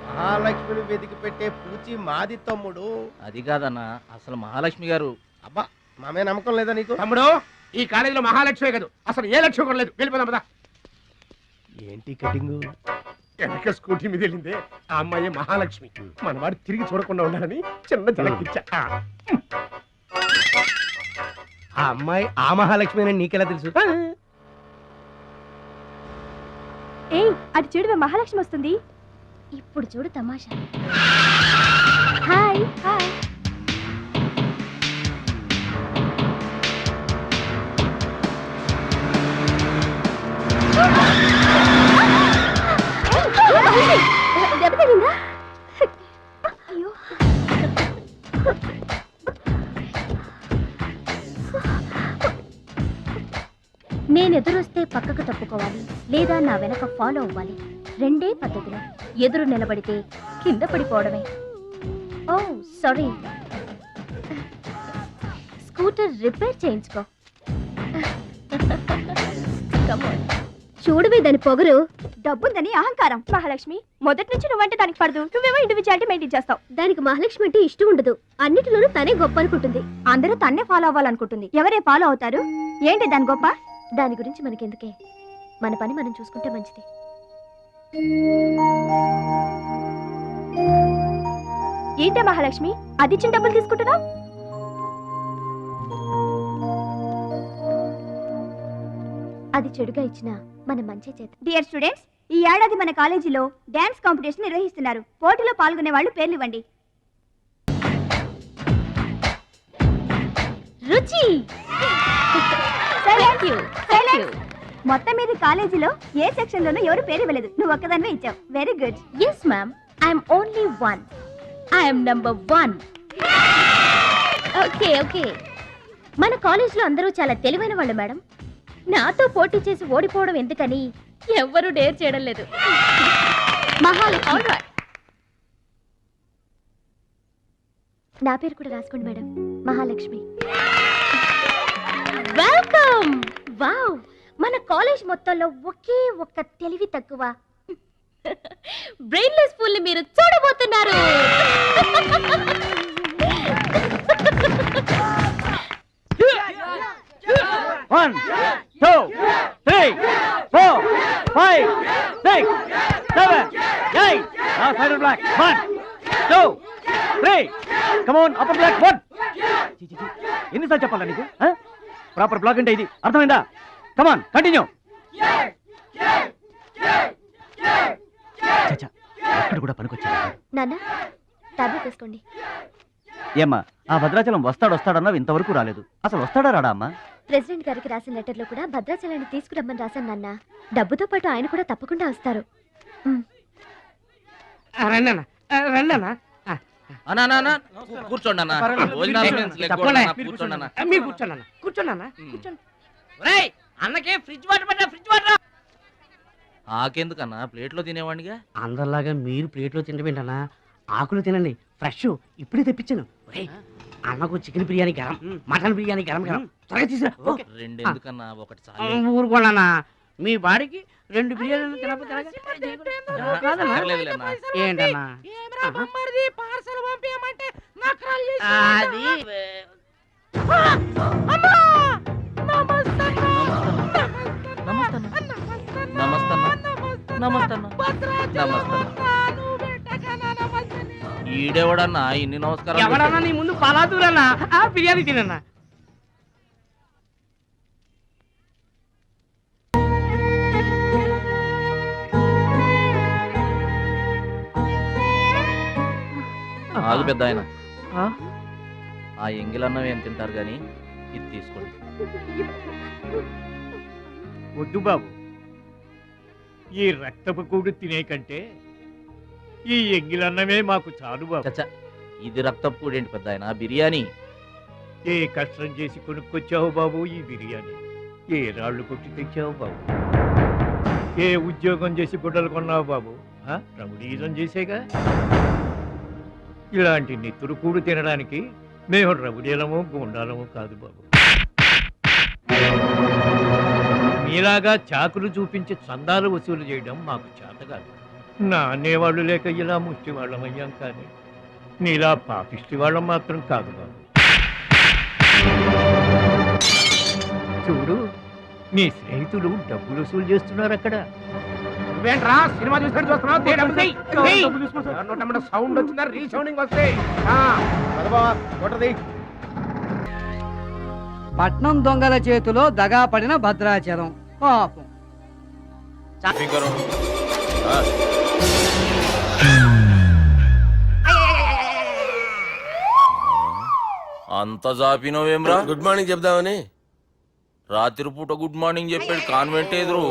Speaker 10: మహాలక్ష్మిని వెతికి పెట్టే పూచి మాది తమ్ముడు.
Speaker 1: అది కాదన్నా, అసలు మహాలక్ష్మి గారు.
Speaker 10: అబ్బా మామే నమ్మకం లేదా నీకు?
Speaker 8: తమ్ముడు ఈ కాలేజీలో మహాలక్ష్మే కాదు, అసలు ఏ లక్ష్యం కూడా లేదు. వెళ్ళిపోదాం పద.
Speaker 10: ఏంటి కటింగ్?
Speaker 8: వెనక స్కూటీ మీద వెళ్ళిందే ఆ అమ్మాయి మహాలక్ష్మి. మనవాడు తిరిగి చూడకుండా ఉండాలని చిన్న జలకిచ్చా.
Speaker 10: ఆ అమ్మాయి ఆ మహాలక్ష్మి అని నీకెలా తెలుసు?
Speaker 4: ఏయ్ అటు చూడు, మహాలక్ష్మి వస్తుంది.
Speaker 5: ఇప్పుడు చూడు తమాషా. Hi hi. దెబ్బ తగిలిందా? అయ్యో నేను ఎదురొస్తే పక్కకు తప్పుకోవాలి, లేదా నా వెనక ఫాలో అవ్వాలి. రెండే పద్ధతులు. ఎదురు నిలబడితే కింద పడిపోవడమే. ఓ సారీ, స్కూటర్ రిపేర్ చేయించుకో. చూడవే దాని పొగరు.
Speaker 4: డబ్బుందని అహంకారం. మహాలక్ష్మి మొదటి నుంచి నువ్వంటే దానికి పడదు. నువ్వేమో ఇండివిజువాలిటీ మెయింటైన్ చేస్తావు.
Speaker 5: దానికి మహాలక్ష్మి అంటే ఇష్టం ఉండదు. అన్నిటిలోనూ తనే గొప్ప అనుకుంటుంది.
Speaker 4: అందరూ తన్నే ఫాలో అవ్వాలనుకుంటుంది. ఎవరే ఫాలో అవుతారు? ఏంటి దాని గొప్ప?
Speaker 5: దాని గురించి మనకెందుకే, మన పని మనం చూసుకుంటే మంచిది.
Speaker 4: ఏంటే మహాలక్ష్మి అది ఇచ్చిన డబ్బులు తీసుకుంటున్నావు?
Speaker 5: అది చెడుగా ఇచ్చినా మన మంచి చేత.
Speaker 4: డియర్ స్టూడెంట్స్, ఈ ఏడాది మన కాలేజీలో డాన్స్ కాంపిటీషన్ నిర్వహిస్తున్నారు. పోటీలో పాల్గొనే వాళ్ళు పేర్లు ఇవ్వండి.
Speaker 5: రుచి.
Speaker 4: మొత్తం మీద కాలేజీలో ఏ సెక్షన్ లోనూ ఎవరు పేరు ఇవ్వలేదు. నువ్వు ఒక్కదాన్నే ఇచ్చావు. Very good.
Speaker 5: Yes ma'am, I'm only one. I'm number 1. Okay okay. మన కాలేజ్లో అందరూ చాలా తెలివైన వాళ్ళు మేడం. నాతో పోటీ చేసి ఓడిపోవడం ఎందుకని ఎవ్వరూ డేర్ చేయడం లేదు. మహాలక్ష్మి. నా పేరు కూడా రాసుకోండి మేడం, మహాలక్ష్మి. వెల్కమ్. వావ్, మన కాలేజ్ మొత్తంలో ఒకే ఒక్క తెలివి తక్కువ బ్రెయిన్లెస్ ఫుల్ ని మీరు చూడబోతున్నారు.
Speaker 3: One, two, three, 4, 5, 6, 7, 8. Now side black. 1, 2, 3. Come on, upper black. 1. ఎన్నిసార్లు చెప్పాలా నీకు? ప్రాపర్ బ్లాక్ అంటే ఇది, అర్థమైందా? కమాన్ కంటిన్యూ. ఎక్కడ కూడా పనికొచ్చా
Speaker 5: నాన్న, టాబ్లెట్ తీసుకోండి.
Speaker 6: ఏమ్మా, ఆ భద్రాచలం వస్తాడన్నావు, ఇంతవరకు రాలేదు. అసలు వస్తాడా రాడా అమ్మా?
Speaker 5: ప్రెసిడెంట్ గారికి రాసిన లెటర్లో కూడా భద్రాచలాన్ని తీసుకురమ్మని రాశాను నాన్న. డబ్బుతో పాటు ఆయన కూడా తప్పకుండా వస్తారు.
Speaker 8: రండి రండి
Speaker 1: అన్నా అన్నా, అన్నా, కూర్చోండి అన్న
Speaker 3: తప్పకుండా.
Speaker 1: కూర్చోండి అన్న.
Speaker 3: మీరు కూర్చోండి అన్న కూర్చోండి అన్న కూర్చోండి. ఒరేయ్, అన్నకే ఫ్రిడ్జ్ వాటర్ పడ్డా, ఫ్రిడ్జ్ వాటర్.
Speaker 1: ఆకెందుకన్నా ప్లేట్లో తినేవాడిగా.
Speaker 3: అందరిలాగా మీరు ప్లేట్లో తినబెట్టనా, ఆకులు తినండి, ఫ్రెష్ ఇప్పుడే తెప్పించాను. ఒరేయ్, అన్నకు చికెన్ బిర్యానీ గరం, మటన్ బిర్యానీ గరం గరం, త్వరగా తీసుకురా.
Speaker 1: రెండు ఎందుకన్నా, ఒకటి చాలు.
Speaker 3: ఊరుకోండి, రెండు బిర్యానీలు తినకపోతే
Speaker 1: పర్లేదులే అన్నా.
Speaker 3: ఏంటన్నా అది
Speaker 1: ఈడెవడన్నా ఇన్ని నమస్కారం.
Speaker 3: ఎవడన్నా నీ ముందు పలాదూరన్నా బిర్యానీ తినన్నా.
Speaker 1: ఆగు పెద్ద ఆయన, ఆ ఎంగిలన్నం ఏం తింటారు గాని ఇది తీసుకోండి.
Speaker 12: వద్దు బాబు, ఈ రక్తపు కూడు తినే కంటే ఈ ఎంగిలన్నమే మాకు చాలు బాబు.
Speaker 1: చచ్చా, ఇది రక్తపు కూడేంటి పెద్ద ఆయన, బిర్యానీ.
Speaker 12: ఏ కష్టం చేసి కొనుక్కొచ్చావు బాబు ఈ బిర్యానీ? ఏ రాళ్ళు కొట్టి తెచ్చావు బాబు? ఏ ఉద్యోగం చేసి గుడ్డలు కొన్నావు బాబు? రౌడీజం చేసేగా. ఇలాంటి నెత్తురు కూడు తినడానికి మేము రౌడీలము గుండాలము కాదు బాబు. మీలాగా చాకులు చూపించి చందాలు వసూలు చేయడం మాకు చేత కాదు. నా అనేవాళ్ళు లేక ఇలా ముష్టి వాళ్ళం అయ్యాం, కానీ నీలా పాపిష్టి వాళ్ళం మాత్రం కాదు బాబు. చూడు, నీ స్నేహితులు డబ్బులు వసూలు చేస్తున్నారు అక్కడ.
Speaker 8: నువ్వేంట్రా సినిమా చూసినట్టు చూస్తున్నావు? సౌండ్ వచ్చిందా? రీసౌండింగ్ వస్తాయి.
Speaker 3: పట్నం దొంగల చేతిలో దగా పడిన భద్రాచలం పాపం.
Speaker 1: అంత జాపినవేమ్రా?
Speaker 10: గుడ్ మార్నింగ్ చెప్దామని.
Speaker 1: రాత్రి పూట గుడ్ మార్నింగ్ చెప్పాడు కాన్వెంట్ ఎదురు.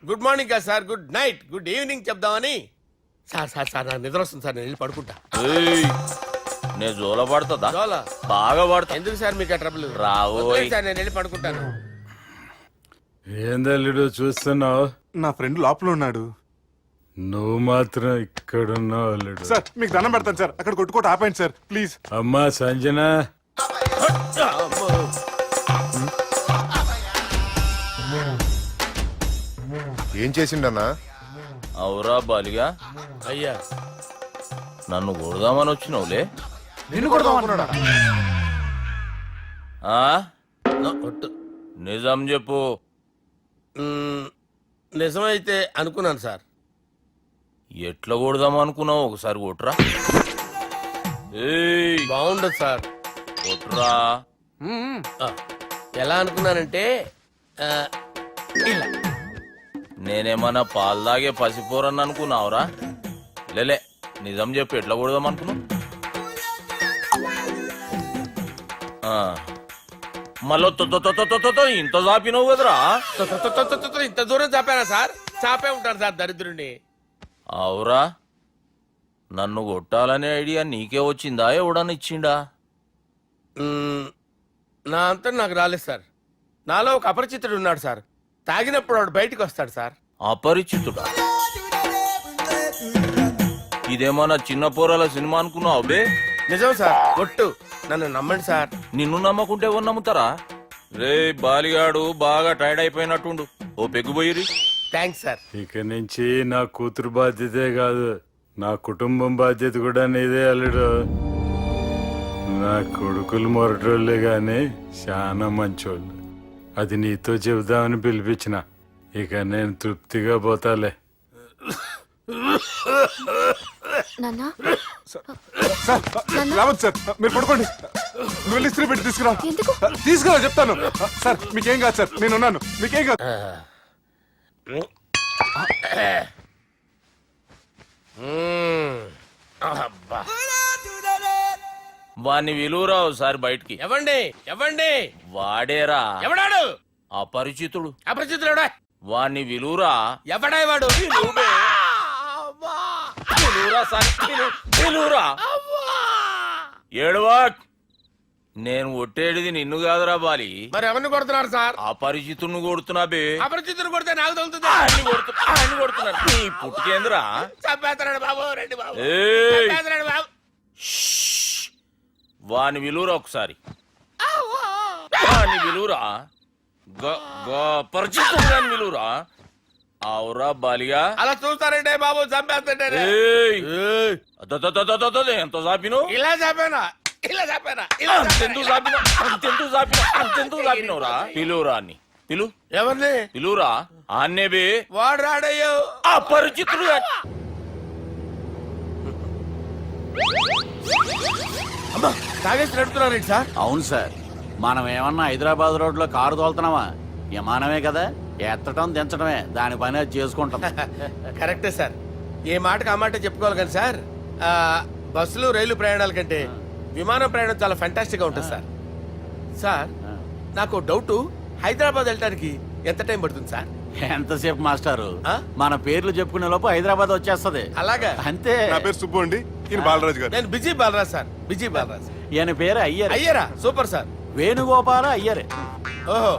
Speaker 10: గుడ్ మార్నింగ్ కాదు sir, good night, good evening చెప్దామని. సార్ సార్ సార్ నాకు నిద్ర వస్తుంది సార్, నేను వెళ్ళి పడుకుంటా.
Speaker 1: నేను జోల పడుతుందా?
Speaker 10: జోల
Speaker 1: బాగా పడతా.
Speaker 10: ఎందుకు సార్ మీకు ట్రబుల్?
Speaker 1: రావు
Speaker 10: సార్, నేను వెళ్ళి పడుకుంటాను.
Speaker 13: ఏందల్లుడు చూస్తున్నావు?
Speaker 14: నా ఫ్రెండ్ లోపల ఉన్నాడు.
Speaker 13: నువ్వు మాత్రం ఇక్కడున్నావు అల్లుడు.
Speaker 14: సార్ మీకు దండం పెడతాను సార్, అక్కడ కొట్టుకోట ఆపండి సార్ ప్లీజ్.
Speaker 13: అమ్మా సంజన,
Speaker 14: ఏం చేసిండన్నా?
Speaker 1: అవురా బాలిగా,
Speaker 10: అయ్యా
Speaker 1: నన్ను కొడదామని వచ్చినావులే.
Speaker 14: నిన్ను కొడదామన్నాడా?
Speaker 1: నిజం చెప్పు.
Speaker 10: నిజమైతే అనుకున్నాను సార్.
Speaker 1: ఎట్లా కొడదాం అనుకున్నావు? ఒకసారి కొట్రా.
Speaker 10: బాగుండదు సార్,
Speaker 1: కొట్రా.
Speaker 10: ఎలా అనుకున్నానంటే ఇలా.
Speaker 1: నేనేమన్నా పాలు తాగే పసిపోరని అనుకున్నావురా? లేలే, నిజం చెప్పు, ఎట్లా కొడదాం అనుకున్నావు? మళ్ళీ ఇంత చాపినావు కదరా?
Speaker 10: ఇంత దూరం చాపానా సార్? చాపే ఉంటాను సార్ దరిద్రుడిని.
Speaker 1: అవురా, నన్ను కొట్టాలనే ఐడియా నీకే వచ్చిందా? ఎవడన్నా ఇచ్చిండా?
Speaker 10: నా అంతా నాకు రాలేదు సార్. నాలో ఒక అపరిచితుడు ఉన్నాడు సార్. తాగినప్పుడు వాడు బయటికి వస్తాడు సార్.
Speaker 1: అపరిచితుడా? ఇదేమన్నా చిన్న పోరాల సినిమా అనుకున్నావు బే?
Speaker 10: నిజం సార్, కొట్టు, నన్ను నమ్మండి సార్.
Speaker 1: నిన్ను నమ్మకుంటే ఎవరు నమ్ముతారా? రే బాలిగాడు బాగా టైర్డ్ అయిపోయినట్టుండు, ఓ పెగ్గుపోయిరి.
Speaker 10: Thanks sir.
Speaker 13: ఇక నుంచి నా కూతురు బాధ్యతే కాదు, నా కుటుంబం బాధ్యత కూడా నీదే అల్లుడు. నా కొడుకులు మొరటోళ్ళే గాని చాలా మంచోళ్ళు. అది నీతో చెబుదామని పిలిపించిన. ఇక నేను తృప్తిగా పోతాలే.
Speaker 14: రావద్దు సార్, మీరు పడుకోండి. నువ్వు వెళ్ళి ఇస్త్రీ పెట్టి తీసుకురా. తీసుకురా చెప్తాను సార్. మీకేం కాదు సార్, నేను ఉన్నాను, మీకేం కాదు.
Speaker 1: వాణ్ణి విలువరా ఒకసారి బయటికి.
Speaker 10: ఎవండి ఎవండి?
Speaker 1: వాడేరా.
Speaker 10: ఎవడాడు?
Speaker 1: అపరిచితుడు.
Speaker 10: అపరిచితుడు?
Speaker 1: వాణ్ణి విలువరా.
Speaker 10: ఎవడాయి వాడు?
Speaker 1: విలువరా సార్, విలువరా.
Speaker 15: ఏడవా, నేను ఒట్టేడిది నిన్ను కాదురా బాలి.
Speaker 8: మరి ఎవరిని కొడుతున్నారు సార్?
Speaker 15: అపరిచితుడిని కొడుతున్నా బే.
Speaker 8: అపరిచితుడు కొడితే నాకు తగులుతుంది.
Speaker 15: ఆయన కొడుతున్నారు. నీ పుట్టుకేంద్రా?
Speaker 8: చంపేస్తున్నాడు బాబు, రండి బాబు.
Speaker 15: ఏయ్!
Speaker 8: చంపేస్తున్నాడు బాబు.
Speaker 15: వాని విలువరా ఒకసారి. వాని విలువరా. పరిచితుడు గాని విలువరా. అవురా బాలిగా.
Speaker 8: అలా చూస్తారంటే బాబు, చంపేస్తాడు.
Speaker 15: ఎంత చాపిను?
Speaker 8: ఇలా చంపానా, ఇలా చంపానా, ఇలా
Speaker 15: అంతెందుకు చాపిన, అంతెందుకు చాపిన, అంతెందుకు చాపినవురా? పిలువురా అని. పిలు.
Speaker 8: ఎవరిని?
Speaker 15: పిలువురా. ఆన్నే బే.
Speaker 8: వాడు రాడయ్యో.
Speaker 15: అపరిచితుడు గాని.
Speaker 8: అమ్మా, తాగేసి నడుపుతున్నారండి సార్?
Speaker 3: అవును సార్. మనం ఏమన్నా హైదరాబాద్ రోడ్లో కారు తోలుతున్నామా? విమానమే కదా, ఎత్తటం దించడమే, దాని పని అది చేసుకుంటాం.
Speaker 8: కరెక్టే సార్. ఏ మాటకు ఆ మాట చెప్పుకోవాలి కానీ సార్, బస్సులు రైలు ప్రయాణాల కంటే విమానం ప్రయాణం చాలా ఫెంటాస్టిక్ గా ఉంటుంది సార్. సార్, నాకు డౌట్, హైదరాబాద్ వెళ్ళడానికి ఎంత టైం పడుతుంది సార్?
Speaker 3: ఎంతసేపు మాస్టారు, మన పేర్లు చెప్పుకునే లోపు హైదరాబాద్ వచ్చేస్తది.
Speaker 8: అలాగా?
Speaker 3: అంతే.
Speaker 14: నా పేరు సుబ్బు అండి, ఈయన బాలరాజు గారు.
Speaker 8: నేను busy Balaraj sir, busy Balaraj.
Speaker 3: ఈయన పేరు అయ్యర్.
Speaker 8: అయ్యరా? Super sir.
Speaker 3: వేణుగోపాల అయ్యరే.
Speaker 8: ఓహో.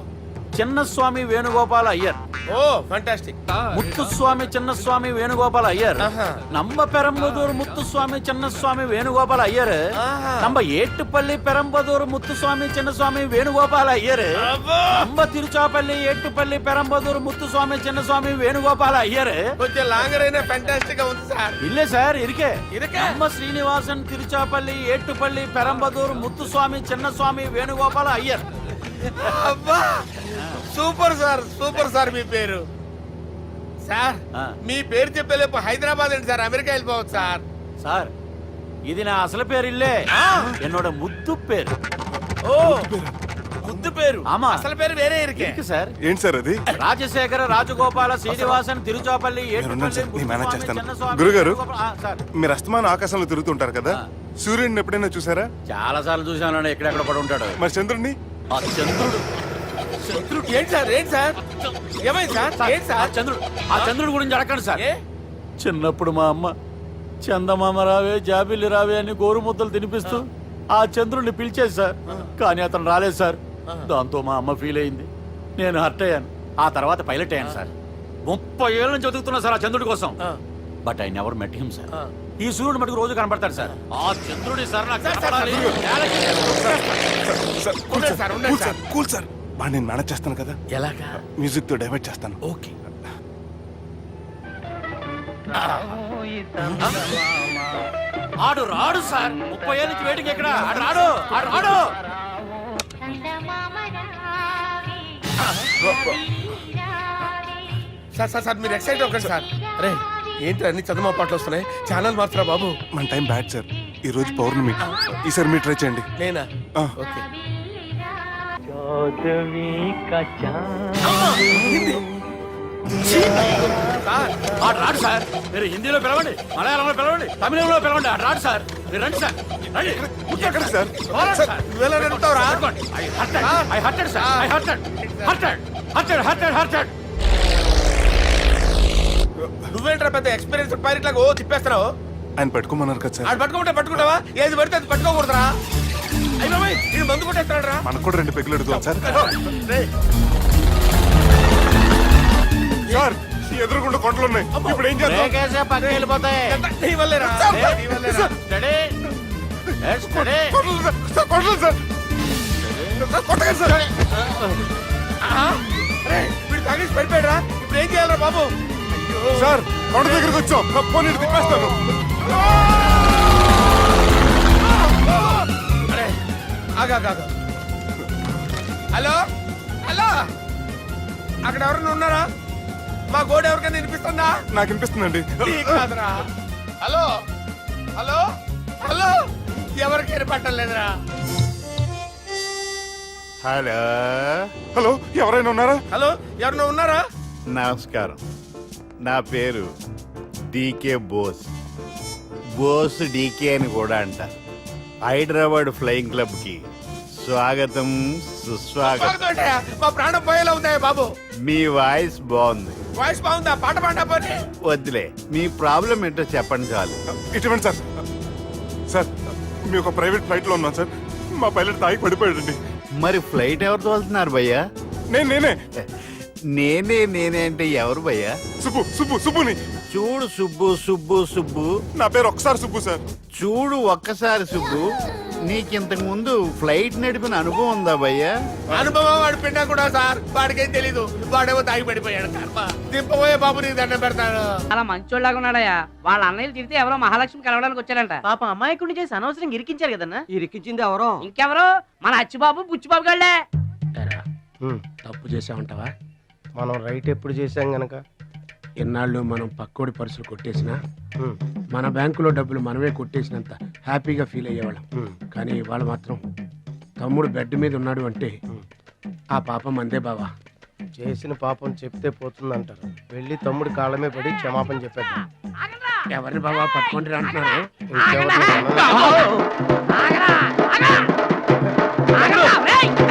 Speaker 3: చిన్నస్వామి వేణుగోపాల అయ్యర్.
Speaker 8: Oh fantastic.
Speaker 3: ముత్తుస్వామి చిన్నస్వామి వేణుగోపాల అయ్యర్. நம்ம பெரம்பதூர் முத்துசுவாமி சின்னசுவாமி வேணுகோபால ஐயர். நம்ம ஏட்டுப்பள்ளி பெரம்பதூர் முத்துசுவாமி சின்னசுவாமி வேணுகோபால ஐயர். நம்ம திருச்சாப்பள்ளி ஏட்டுப்பள்ளி பெரம்பதூர் முத்துசுவாமி சின்னசுவாமி வேணுகோபால ஐயர்.
Speaker 8: కొంచెం లాంగర్ అయినా ఫంటాస్టిక్ గా ఉంది సార్.
Speaker 3: இல்ல சார், இருக்கே. நம்ம ஸ்ரீனிவாசன் திருச்சாப்பள்ளி ஏட்டுப்பள்ளி பெரம்பதூர் முத்துசுவாமி சின்னசுவாமி வேணுகோபால ஐயர்.
Speaker 8: అబ్బా, సూపర్ సార్, సూపర్ సార్. మీ పేరు సార్, మీ పేరు చెప్పేలేపు హైదరాబాద్ అండి సార్, అమెరికా వెళ్ళిపోవచ్చు సార్.
Speaker 3: సార్, ఇది నా అసలు పేరు ఇల్లే, என்னோட ముద్దు పేరు.
Speaker 8: ఓ, ముద్దు పేరు.
Speaker 3: ఆమా,
Speaker 8: అసలు పేరు వేరే ఇరికే
Speaker 3: సార్.
Speaker 14: ఏంటి సార్ అది?
Speaker 3: రాజశేఖర రాజగోపాల శ్రీనివాసన్ తిరుచాపల్లి
Speaker 14: గురుగారు, మీరు అస్తమానం ఆకాశంలో తిరుగుతుంటారు కదా, సూర్యుడిని ఎప్పుడైనా చూసారా?
Speaker 3: చాలా సార్లు చూసాను, ఎక్కడెక్కడ పడి ఉంటాడు.
Speaker 14: మరి చంద్రుడిని?
Speaker 3: ఆ చంద్రుడు.
Speaker 8: చంద్రుడు ఏంటి సార్? ఏంటి సార్? ఏమైంది సార్? ఏంటి సార్?
Speaker 3: ఆ చంద్రుడి గురించి అడగండి సార్. చిన్నప్పుడు మా అమ్మ చందమామ రావే జాబిల్లి రావే అని గోరు ముద్దలు తినిపిస్తూ ఆ చంద్రుడిని పిలిచేది సార్. కానీ అతను రాలేదు సార్. దాంతో మా అమ్మ ఫీల్ అయింది, నేను హర్ట్ అయ్యాను. ఆ తర్వాత పైలట్ అయ్యాను సార్. 30 ఏళ్ళ నుంచి వెతుకుతున్నా సార్ ఆ చంద్రుడి కోసం. But I never met him sir. ఈ సూర్యుడు మటుకు రోజు కనబడతాడు సార్. ఆ చంద్రుడి సార్ నాకు
Speaker 14: కూల్ సార్, బాగా నేను మేనేజ్ చేస్తాను కదా.
Speaker 8: ఎలాగా?
Speaker 14: మ్యూజిక్ తో డైవర్ట్ చేస్తాను.
Speaker 8: ఓకే.
Speaker 3: ఆడు రాడు సార్. 30 ఏళ్ళ నుంచి వెయిటింగ్ ఎక్కడ? ఆడు రాడు, ఆడు రాడు.
Speaker 8: సార్ సార్ సార్, మీరు ఎక్సైట్ అవ్వకండి సార్. అరే ఏంటి అన్ని చదువు పాటలు వస్తున్నాయి, ఛానల్ మాత్రం బాబు.
Speaker 14: మన టైం బ్యాడ్ సార్, ఈ రోజు పౌర్ణమి. ఈసారి మీరు ట్రై చేయండి.
Speaker 8: నేనా? ఓకే.
Speaker 3: ఆడు రాడు సార్. మీరు హిందీలో పిలవండి, మలయాళంలో పిలవండి, తమిళంలో పిలవండి. ఆడు రాడు సార్. మీరు రండి సార్, రండి.
Speaker 14: ఎక్కడ సార్?
Speaker 8: నువ్వేంట్రా పెద్ద ఎక్స్పీరియన్స్ పైలట్ లాగా ఓ తిప్పేస్తున్నావు?
Speaker 14: ఆయన పట్టుకోమన్నారు కదా సార్.
Speaker 8: ఆడు పట్టుకుంటే పట్టుకుంటావా? ఏది పడితే అది పట్టుకోకూడదురా? అయ్యో ఇది మందు కొట్టేస్తాడు రా.
Speaker 14: మనకు కూడా 2 పెగ్గులు అడుగుతాం సార్. సార్, ఎదురుకుండా కొండలు ఉన్నాయి, ఇప్పుడు ఏం చేద్దాం?
Speaker 3: పక్కకి వెళ్ళిపోతాయి.
Speaker 8: నీ వల్లేరా?
Speaker 14: కొండలు సార్, కొట్టగా సార్.
Speaker 8: వీడు తాగేసి పడిపోయాడురా, ఇప్పుడు ఏం చేయాలరా బాబు?
Speaker 14: సార్, కొండ దగ్గరికి వచ్చాం, పోనీ తిప్పేస్తాను.
Speaker 8: హలో హలో, అక్కడ ఎవరైనా ఉన్నారా? మా గోడ ఎవరికైనా వినిపిస్తుందా?
Speaker 14: నాకు వినిపిస్తుందండి.
Speaker 8: కాదురా. హలో హలో హలో, ఎవరికి వినపట్టలేదురా?
Speaker 14: హలో హలో, ఎవరైనా ఉన్నారా?
Speaker 8: హలో, ఎవరైనా ఉన్నారా?
Speaker 16: నమస్కారం, నా పేరు డీకే బోస్. బోస్ డీకే అని కూడా అంటారు. హైదరాబాద్ ఫ్లయింగ్ క్లబ్ కి స్వాగతం, సుస్వాగతం.
Speaker 8: మా ప్రాణం పోయేలా ఉందా బాబు?
Speaker 16: మీ వాయిస్ బాగుంది.
Speaker 8: వాయిస్ బాగుందా? పాట పాడా పోనీ.
Speaker 16: వద్దులే, మీ ప్రాబ్లం ఏంటో చెప్పండి చాలు.
Speaker 14: ఇటువంటి సార్, సార్ మేము ఒక ప్రైవేట్ ఫ్లైట్ లో ఉన్నాం సార్. మా పైలట్ తాగి పడిపోయాడండి.
Speaker 16: మరి ఫ్లైట్ ఎవరు తోలుతున్నారు భయ్యా?
Speaker 14: నేనే
Speaker 16: నేనే అంటే ఎవరు భయ్యా?
Speaker 14: సుబ్బుని.
Speaker 16: చూడు సుబ్బు
Speaker 14: నా పేరు ఒకసారి సుబ్బు సార్.
Speaker 16: చూడు ఒక్కసారి సుబ్బు, నీకింతకు ముందు ఫ్లైట్ నడిపిన అనుభవం ఉందా భయ్యా?
Speaker 10: అనుభవం వాడు పిండా కూడా సార్, వాడికేం తెలీదు. వాడేమో తాగి పడిపోయాడు. దింపబోయే బాబు నీకు దండం పెడతాడు.
Speaker 3: అలా మంచోళ్ళగా ఉన్నాడయ్యా. వాళ్ళ అన్నయ్యలు తిరిగితే ఎవరో మహాలక్ష్మి కలవడానికి వచ్చారంట. పాప అమాయకుడిని చేసి అనవసరం ఇరికించారు కదన్నా.
Speaker 7: ఇరికించింది ఎవరో?
Speaker 3: ఇంకెవరో మన అచ్చిబాబు బుచ్చిబాబు గళ్ళే.
Speaker 8: తప్పు చేసామంటావా? మనం రైట్ ఎప్పుడు చేసాం గనక ఎన్నాళ్ళు మనం పక్కోడి పర్సులు కొట్టేసినా మన బ్యాంకులో డబ్బులు మనమే కొట్టేసినంత హ్యాపీగా ఫీల్ అయ్యేవాళ్ళం. కానీ వాళ్ళు మాత్రం తమ్ముడు బెడ్ మీద ఉన్నాడు అంటే ఆ పాపం అందే బావా. చేసిన పాపం చెప్తే పోతుందంటారు. వెళ్ళి తమ్ముడి కాళ్ళమే పడి క్షమాపణ చెప్పాడు. ఎవరిని బావా పట్టుకుంటారు అంటున్నారు?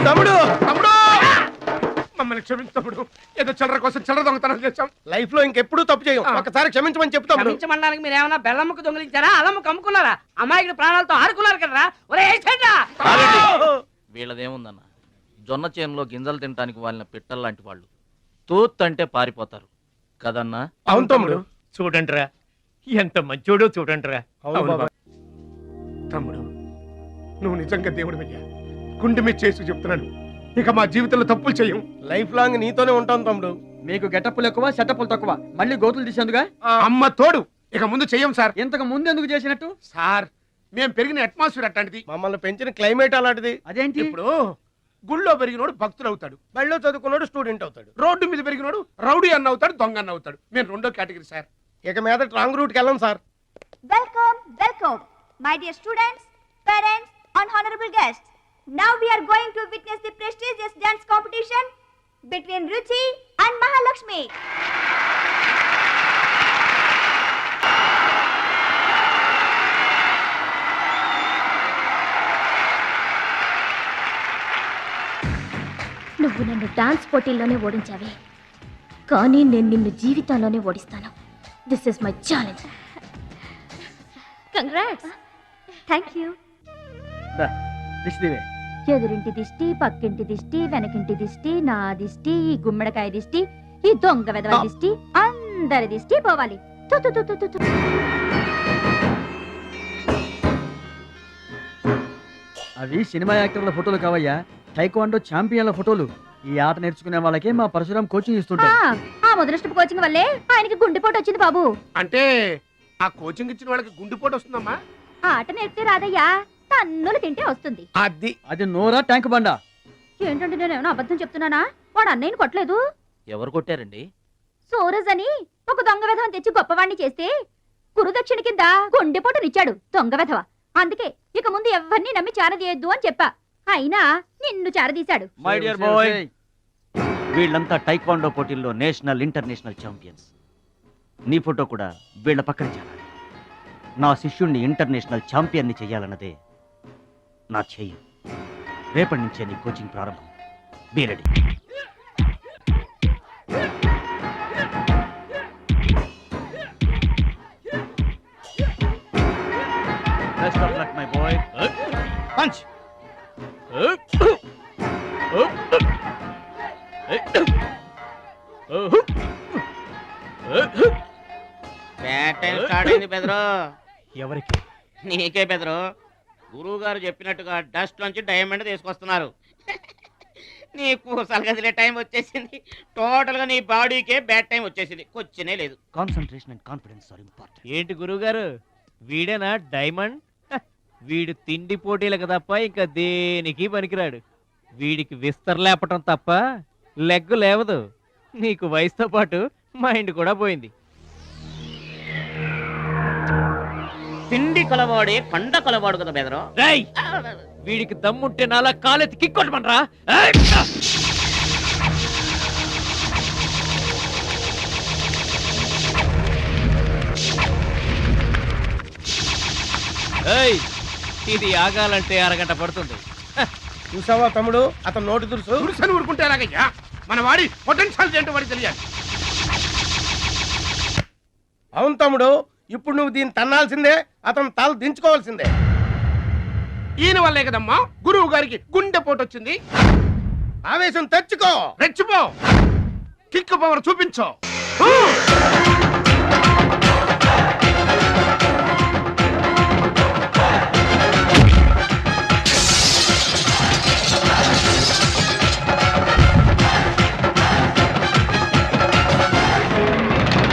Speaker 8: తమ్ముడు మమ్మల్ని క్షమించు తమ్ముడు. ఏదో చిల్లర కోసం చిల్లర దొంగతనం చేశాం. లైఫ్ లో ఇంకెప్పుడు తప్పు చేయం. ఒకసారి క్షమించమని చెప్తాం.
Speaker 3: క్షమించమనడానికి మీరు ఏమన్నా బెల్లమ్మకు దొంగిలించారా? అల్లమ్మకు అమ్ముకున్నారా? అమాయకుడి ప్రాణాలతో ఆడుకున్నారు కదరా. ఒరే
Speaker 1: వీళ్ళదేముందన్న, జొన్న చేనులో గింజలు తినడానికి వాళ్ళ పిట్టల్లాంటి వాళ్ళు తూత్ అంటే పారిపోతారు కదన్నా.
Speaker 8: అవును తమ్ముడు.
Speaker 12: చూడండిరా ఎంత మంచోడో చూడండిరా.
Speaker 8: తమ్ముడు నువ్వు నిజంగా దేవుడు అయ్యా. గుండె మీద చేసి చెప్తున్నాను, ఇక మా జీవితంలో తప్పులు చెయ్యం. లైఫ్ లాంగ్ నీతోనే ఉంటాం తమ్ముడు.
Speaker 9: మీకు గెటప్పులు ఎక్కువ, సెటప్పులు తక్కువ. మళ్ళీ గోతులు తీసేందుగా
Speaker 8: అమ్మ తోడు. ఇక ముందు చెయ్యం సార్.
Speaker 9: ఇంతకు ముందు ఎందుకు చేసినట్టు?
Speaker 8: సార్ మేము పెరిగిన అట్మాస్ఫియర్ అట్లాంటిది, మమ్మల్ని పెంచిన క్లైమేట్ అలాంటిది.
Speaker 9: అదేంటి?
Speaker 8: ఇప్పుడు గుళ్ళో పెరిగినోడు భక్తుడు అవుతాడు, బళ్ళో చదువుకున్నాడు స్టూడెంట్ అవుతాడు, రోడ్డు మీద పెరిగినోడు రౌడీ అన్న అవుతాడు, దొంగ అన్న అవుతాడు. మేము రెండో కేటగిరీ సార్. ఇక మీద రాంగ్ రూట్కి వెళ్ళాం sir.
Speaker 4: Welcome, my dear students, parents, and honorable guests. Now we are going to witness the prestigious dance competition between Ruchi and Mahalakshmi.
Speaker 17: నువ్వు నన్ను డాన్స్ పోటీల్లోనే ఓడించావే, కానీ నేను నిన్ను జీవితంలోనే ఓడిస్తాను. This is my challenge. Congrats. Thank you. ఎదురింటి దిష్టి, పక్కింటి దిష్టి, వెనకింటి దిష్టి, నా దిష్టి, ఈ గుమ్మడికాయ దిష్టి, ఈ దొంగ వెదవ దిష్టి, అందరి దిష్టి పోవాలి.
Speaker 9: అవి సినిమా యాక్టర్ల ఫోటోలు కావయ్యా, టైక్వాండో ఛాంపియన్ల ఫోటోలు. ఈ ఆట నేర్చుకునే వాళ్ళకే మా పరశురాం కోచింగ్ ఇస్తుంటారు.
Speaker 17: ఆ మొదలష్టపు కోచింగ్ వల్లే ఆయనకి గుండెపోటు వచ్చింది బాబు.
Speaker 8: అంటే ఆ కోచింగ్ ఇచ్చిన వాళ్ళకి గుండెపోటు వస్తుందమ్మా?
Speaker 17: ఆట నేర్పితే రాదయ్యా, తన్నులు తింటే వస్తుంది.
Speaker 9: అది నోరా ట్యాంక్ బండా?
Speaker 17: ఏంటంటే నేను ఏమైనా అబద్ధం చెప్తున్నానా? వాడు అన్నయ్యని కొట్టలేదు.
Speaker 1: ఎవరు కొట్టారండి?
Speaker 17: సూరజ్ అని ఒక దొంగ వెధవం తెచ్చి గొప్పవాణ్ణి చేస్తే గురుదక్షిణ కింద గుండెపోటునిచ్చాడు దొంగ వెధవ. అందుకే ఇక ముందు ఎవరిని నమ్మి చారదీయొద్దు అని చెప్పా. అయినా నిన్ను చారదీశాడు.
Speaker 3: మై డియర్ బాయ్, వీళ్ళంతా టైక్వాండో పోటీల్లో నేషనల్ ఇంటర్నేషనల్ ఛాంపియన్స్. నీ ఫోటో కూడా వీళ్ళ పక్కన చేరాలి. నా శిష్యుణ్ణి ఇంటర్నేషనల్ ఛాంపియన్ని చెయ్యాలన్నదే నా చెయ్యి. రేపటి నుంచే నీ కోచింగ్ ప్రారంభం. Be ready. Best of luck my boy. Punch.
Speaker 18: Bad time start అయింది బెదరు.
Speaker 3: ఎవరికి?
Speaker 18: నీకే బెదరు. గురువు గారు చెప్పినట్టుగా డస్ట్ నుంచి డైమండ్ తీసుకొస్తున్నారు. నీకు సలగదిలే టైం వచ్చేసింది. టోటల్ గా నీ బాడీకే బ్యాడ్ టైం వచ్చేసింది. కొచ్చినే లేదు.
Speaker 3: Concentration and confidence are important. ఏంటి గురువు గారు, వీడేనా డైమండ్? వీడు తిండి పోటీలకు తప్ప ఇంకా దేనికి పనికిరాడు. వీడికి విస్తర లేపటం తప్ప లెగ్గు లేవదు. నీకు వయసుతో పాటు మైండ్ కూడా పోయింది.
Speaker 18: తిండి కలవాడే పండ కలవాడు కదా బెదరు.
Speaker 12: వీడికి దమ్ముంటే నాలా కాలెత్తి కిక్కొట్టమనరా. ఇది ఆగాలంటే అరగంట పడుతుంది.
Speaker 8: చూసావా తమ్ముడు, అతను నోటి దురుసని ఊరుకుంటే ఎలాగయ్యా? మన వాడి పొటెన్షియల్ ఏంటో వాడికి తెలియాలి. అవును తమ్ముడు, ఇప్పుడు నువ్వు దీన్ని తన్నాల్సిందే, అతను తల దించుకోవాల్సిందే. ఈయన వల్లే కదమ్మా గురువు గారికి గుండెపోటు వచ్చింది.
Speaker 10: ఆవేశం తెచ్చుకో,
Speaker 8: రెచ్చిపో, కిక్ పవర్ చూపించో.